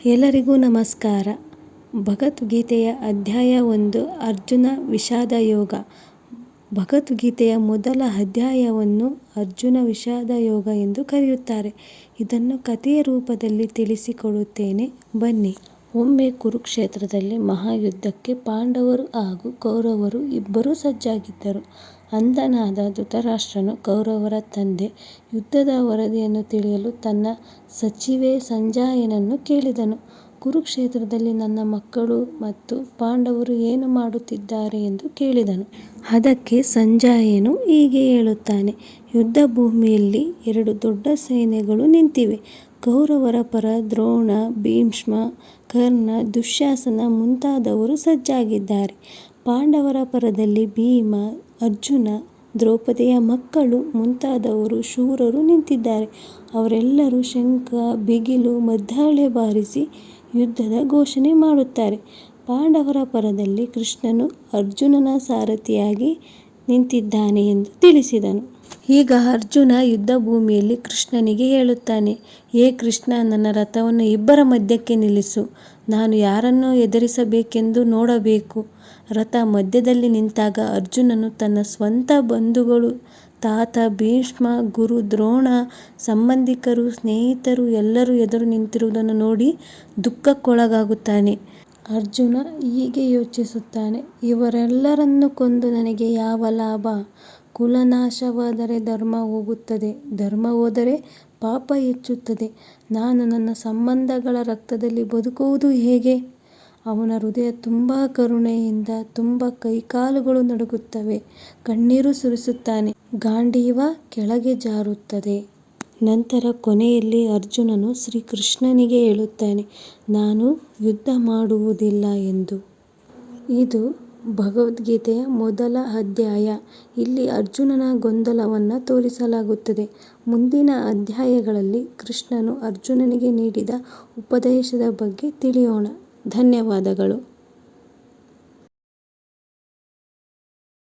ಎಲ್ಲರಿಗೂ ನಮಸ್ಕಾರ. ಭಗವದ್ಗೀತೆಯ ಅಧ್ಯಾಯ 1 ಅರ್ಜುನ ವಿಷಾದ ಯೋಗ. ಭಗವದ್ಗೀತೆಯ ಮೊದಲ ಅಧ್ಯಾಯವನ್ನು ಅರ್ಜುನ ವಿಷಾದ ಯೋಗ ಎಂದು ಕರೆಯುತ್ತಾರೆ. ಇದನ್ನು ಕಥೆಯ ರೂಪದಲ್ಲಿ ತಿಳಿಸಿಕೊಡುತ್ತೇನೆ ಬನ್ನಿ. ಒಮ್ಮೆ ಕುರುಕ್ಷೇತ್ರದಲ್ಲಿ ಮಹಾಯುದ್ಧಕ್ಕೆ ಪಾಂಡವರು ಹಾಗೂ ಕೌರವರು ಇಬ್ಬರೂ ಸಜ್ಜಾಗಿದ್ದರು. ಅಂಧನಾದ ಧೃತರಾಷ್ಟ್ರನು ಕೌರವರ ತಂದೆ ಯುದ್ಧದ ವರದಿಯನ್ನು ತಿಳಿಯಲು ತನ್ನ ಸಚಿವೆ ಸಂಜಯನನ್ನು ಕೇಳಿದನು. ಕುರುಕ್ಷೇತ್ರದಲ್ಲಿ ನನ್ನ ಮಕ್ಕಳು ಮತ್ತು ಪಾಂಡವರು ಏನು ಮಾಡುತ್ತಿದ್ದಾರೆ ಎಂದು ಕೇಳಿದನು. ಅದಕ್ಕೆ ಸಂಜಯನು ಹೀಗೆ ಹೇಳುತ್ತಾನೆ: ಯುದ್ಧ ಭೂಮಿಯಲ್ಲಿ 2 ದೊಡ್ಡ ಸೇನೆಗಳು ನಿಂತಿವೆ. ಕೌರವರ ಪರ ದ್ರೋಣ, ಭೀಷ್ಮ, ಕರ್ಣ, ದುಶ್ಯಾಸನ ಮುಂತಾದವರು ಸಜ್ಜಾಗಿದ್ದಾರೆ. ಪಾಂಡವರ ಪರದಲ್ಲಿ ಭೀಮ, ಅರ್ಜುನ, ದ್ರೌಪದಿಯ ಮಕ್ಕಳು ಮುಂತಾದವರು ಶೂರರು ನಿಂತಿದ್ದಾರೆ. ಅವರೆಲ್ಲರೂ ಶಂಖ, ಬಿಗಿಲು, ಮದ್ದಳೆ ಬಾರಿಸಿ ಯುದ್ಧದ ಘೋಷಣೆ ಮಾಡುತ್ತಾರೆ. ಪಾಂಡವರ ಪರದಲ್ಲಿ ಕೃಷ್ಣನು ಅರ್ಜುನನ ಸಾರಥಿಯಾಗಿ ನಿಂತಿದ್ದಾನೆ ಎಂದು ತಿಳಿಸಿದನು. ಈಗ ಅರ್ಜುನ ಯುದ್ಧ ಭೂಮಿಯಲ್ಲಿ ಕೃಷ್ಣನಿಗೆ ಹೇಳುತ್ತಾನೆ: ಹೇ ಕೃಷ್ಣ, ನನ್ನ ರಥವನ್ನು ಇಬ್ಬರ ಮಧ್ಯಕ್ಕೆ ನಿಲ್ಲಿಸು. ನಾನು ಯಾರನ್ನು ಎದುರಿಸಬೇಕೆಂದು ನೋಡಬೇಕು. ರಥ ಮಧ್ಯದಲ್ಲಿ ನಿಂತಾಗ ಅರ್ಜುನನು ತನ್ನ ಸ್ವಂತ ಬಂಧುಗಳು, ತಾತ ಭೀಷ್ಮ, ಗುರು ದ್ರೋಣ, ಸಂಬಂಧಿಕರು, ಸ್ನೇಹಿತರು ಎಲ್ಲರೂ ಎದುರು ನಿಂತಿರುವುದನ್ನು ನೋಡಿ ದುಃಖಕ್ಕೊಳಗಾಗುತ್ತಾನೆ. ಅರ್ಜುನ ಹೀಗೆ ಯೋಚಿಸುತ್ತಾನೆ: ಇವರೆಲ್ಲರನ್ನು ಕೊಂದು ನನಗೆ ಯಾವ ಲಾಭ? ಕುಲನಾಶವಾದರೆ ಧರ್ಮ ಹೋಗುತ್ತದೆ, ಧರ್ಮ ಹೋದರೆ ಪಾಪ ಹೆಚ್ಚುತ್ತದೆ. ನಾನು ನನ್ನ ಸಂಬಂಧಗಳ ರಕ್ತದಲ್ಲಿ ಬದುಕುವುದು ಹೇಗೆ? ಅವನ ಹೃದಯ ತುಂಬ ಕರುಣೆಯಿಂದ ತುಂಬ ಕೈಕಾಲುಗಳು ನಡುಗುತ್ತವೆ. ಕಣ್ಣೀರು ಸುರಿಸುತ್ತಾನೆ. ಗಾಂಡೀವ ಕೆಳಗೆ ಜಾರುತ್ತದೆ. ನಂತರ ಕೊನೆಯಲ್ಲಿ ಅರ್ಜುನನು ಶ್ರೀಕೃಷ್ಣನಿಗೆ ಹೇಳುತ್ತಾನೆ: ನಾನು ಯುದ್ಧ ಮಾಡುವುದಿಲ್ಲ ಎಂದು. ಇದು ಭಗವದ್ಗೀತೆಯ ಮೊದಲ ಅಧ್ಯಾಯ. ಇಲ್ಲಿ ಅರ್ಜುನನ ಗೊಂದಲವನ್ನು ತೋರಿಸಲಾಗುತ್ತದೆ. ಮುಂದಿನ ಅಧ್ಯಾಯಗಳಲ್ಲಿ ಕೃಷ್ಣನು ಅರ್ಜುನನಿಗೆ ನೀಡಿದ ಉಪದೇಶದ ಬಗ್ಗೆ ತಿಳಿಯೋಣ. ಧನ್ಯವಾದಗಳು.